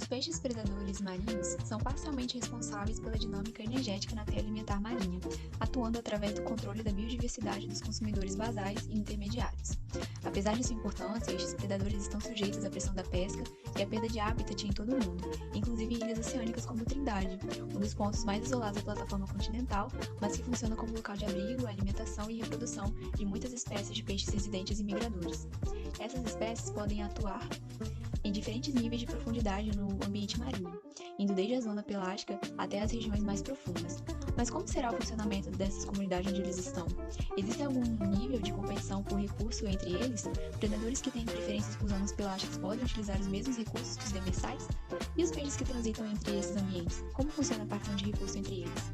peixes predadores marinhos são parcialmente responsáveis pela dinâmica energética na cadeia alimentar marinha, atuando através do controle da biodiversidade dos consumidores basais e intermediários. Apesar de sua importância, estes predadores estão sujeitos à pressão da pesca e à perda de habitat em todo o mundo, inclusive em ilhas oceânicas como Trindade, um dos pontos mais isolados da plataforma continental, mas que funciona como local de abrigo, alimentação e reprodução de muitas espécies de peixes residentes e migradores. Essas espécies podem atuar em diferentes níveis de profundidade no ambiente marinho, indo desde a zona pelágica até as regiões mais profundas. Mas como será o funcionamento dessas comunidades onde eles estão? Existe algum nível de competição por recurso entre eles? Predadores que têm preferências por zonas pelásticas podem utilizar os mesmos recursos que os demersais? E os peixes que transitam entre esses ambientes? Como funciona a partilha de recurso entre eles?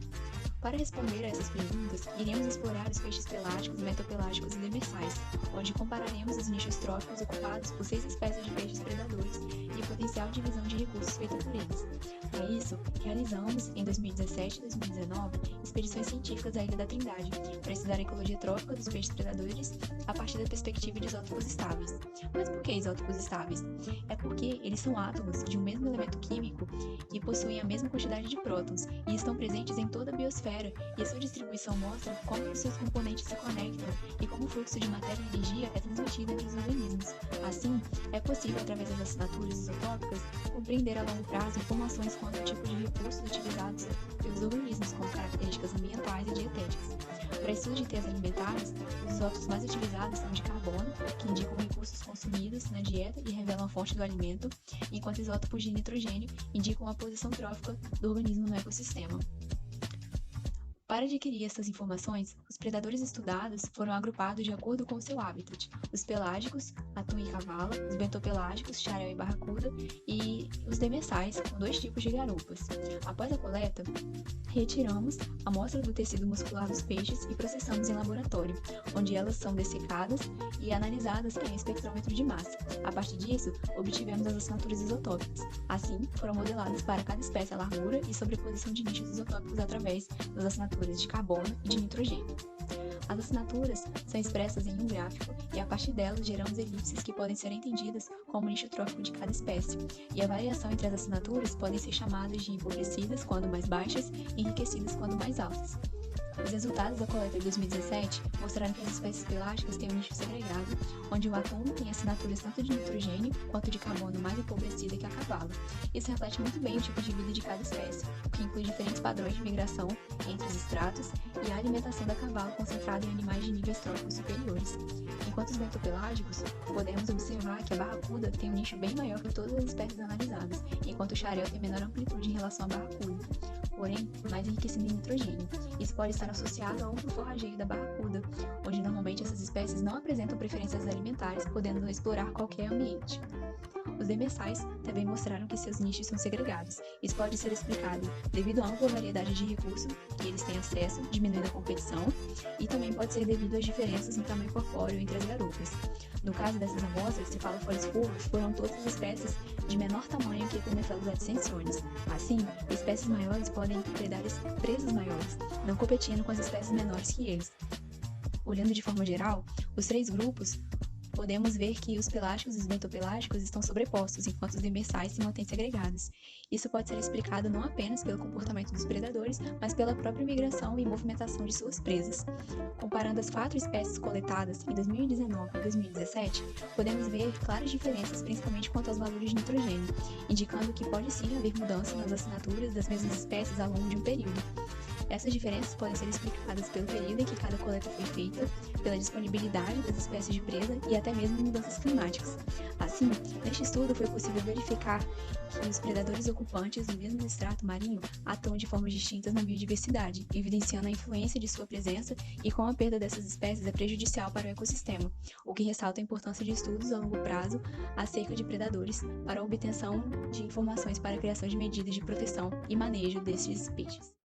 Para responder a essas perguntas, iremos explorar os peixes pelágicos, metopelágicos e demersais, onde compararemos os nichos tróficos ocupados por 6 espécies de peixes predadores e o potencial de divisão de recursos feita por eles. Para isso, realizamos, em 2017 e 2019, expedições científicas à Ilha da Trindade, para estudar a ecologia trófica dos peixes predadores a partir da perspectiva de isótopos estáveis. Mas por que isótopos estáveis? É porque eles são átomos de um mesmo elemento químico e possuem a mesma quantidade de prótons e estão presentes em toda a biosfera, e a sua distribuição mostra como os seus componentes se conectam e como o fluxo de matéria e energia é transmitido entre os organismos. Assim, é possível, através das assinaturas isotópicas, compreender a longo prazo informações quanto ao tipo de recursos utilizados pelos organismos, como características ambientais e dietéticas. Para estudo de teias alimentares, os isótopos mais utilizados são de carbono, que indicam recursos consumidos na dieta e revelam a fonte do alimento, enquanto isótopos de nitrogênio indicam a posição trófica do organismo no ecossistema. Para adquirir essas informações, os predadores estudados foram agrupados de acordo com o seu habitat. Os pelágicos, atum e cavala, os bentopelágicos, xarel e barracuda, e os demersais, com 2 tipos de garoupas. Após a coleta, retiramos a amostra do tecido muscular dos peixes e processamos em laboratório, onde elas são dessecadas e analisadas em espectrômetro de massa. A partir disso, obtivemos as assinaturas isotópicas. Assim, foram modeladas para cada espécie a largura e sobreposição de nichos isotópicos através das assinaturas de carbono e de nitrogênio. As assinaturas são expressas em um gráfico e a partir delas geramos elipses que podem ser entendidas como nicho trófico de cada espécie, e a variação entre as assinaturas podem ser chamadas de empobrecidas quando mais baixas e enriquecidas quando mais altas. Os resultados da coleta de 2017 mostraram que as espécies pelágicas têm um nicho segregado, onde o atum tem assinaturas tanto de nitrogênio quanto de carbono mais empobrecida que a cavala. Isso reflete muito bem o tipo de vida de cada espécie, o que inclui diferentes padrões de migração entre os estratos e a alimentação da cavala concentrada em animais de níveis tróficos superiores. Enquanto os bentopelágicos, podemos observar que a barracuda tem um nicho bem maior que todas as espécies analisadas, enquanto o xarel tem menor amplitude em relação à barracuda, porém mais enriquecido em nitrogênio. Isso pode estar associado ao amplo forrageio da barracuda, onde normalmente essas espécies não apresentam preferências alimentares, podendo explorar qualquer ambiente. Os demersais também mostraram que seus nichos são segregados. Isso pode ser explicado devido à ampla variedade de recursos que eles têm acesso, diminuindo a competição, e também pode ser devido às diferenças no tamanho corpóreo entre as garoupas. No caso dessas amostras, cefaloforas curvos foram todas as espécies de menor tamanho que Epinephallus adsensiones. Assim, espécies maiores podem predar presas maiores, não competindo com as espécies menores que eles. Olhando de forma geral, os 3 grupos, podemos ver que os pelágicos e os bentopelágicos estão sobrepostos, enquanto os demersais se mantêm segregados. Isso pode ser explicado não apenas pelo comportamento dos predadores, mas pela própria migração e movimentação de suas presas. Comparando as 4 espécies coletadas em 2019 e 2017, podemos ver claras diferenças, principalmente quanto aos valores de nitrogênio, indicando que pode sim haver mudança nas assinaturas das mesmas espécies ao longo de um período. Essas diferenças podem ser explicadas pelo período em que cada coleta foi feita, pela disponibilidade das espécies de presa e até mesmo mudanças climáticas. Assim, neste estudo foi possível verificar que os predadores ocupantes do mesmo extrato marinho atuam de formas distintas na biodiversidade, evidenciando a influência de sua presença e como a perda dessas espécies é prejudicial para o ecossistema, o que ressalta a importância de estudos a longo prazo acerca de predadores para a obtenção de informações para a criação de medidas de proteção e manejo destes peixes.